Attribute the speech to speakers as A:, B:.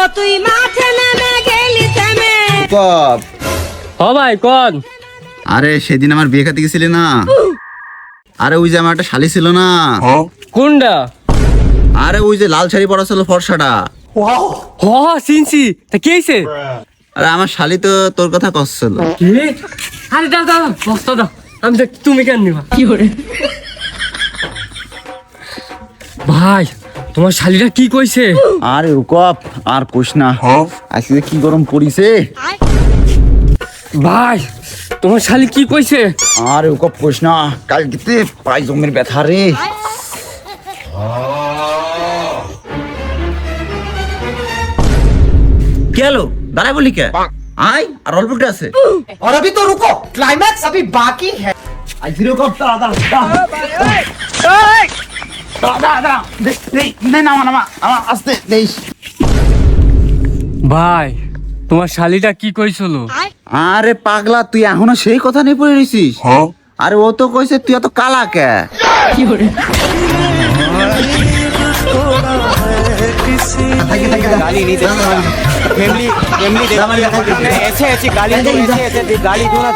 A: ও তুই মাঠে নেমে গেলি থেমে।
B: কপ
C: হ ভাই কোন।
B: আরে সেদিন আমার বিয়ে খাতে গেছিলি না? আরে ওই যে আমার একটা শালি ছিল না?
C: কোনটা?
B: আরে ওই যে লাল শাড়ি পরা ছিল ফর্সাটা।
C: হ চিনছি, তা কি হইছে?
B: আরে আমার শালি তো তোর কথা কচ্ছিল।
C: কি? আরে দাও দাও বস্তা দাও, আমি দেখ তুমি কেন নিবা।
A: কি করে?
C: ভাই তোমার শালিরা কি কইছে?
B: আরে ও কপ আর কোশ না, আজকে কি গরম পড়িছে।
C: ভাই তোমার শালি কি কইছে?
B: আরে ও কপ কোশ না, কালকে পাই জমের ব্যথা রে। কি হলো দাঁড়ায় বলি কে? আয় আর অল্প একটু আছে।
D: और अभी तो रुको, क्लाइमैक्स अभी बाकी है।
B: আই ফিরে কপ দাঁড়া আস্তে দেশ।
C: ভাই তোমার শালিটা কি কইছিল?
B: আরে পাগলা তুই এখনো সেই কথা নিয়ে পড়ে রইছিস? আরে ও তো কইছে তুই এত কালা কে।
A: কি করে?
D: गाली नहीं देता, फैमिली फैमिली ऐसे ऐसे गाली, ऐसे ऐसे गाली दो ना।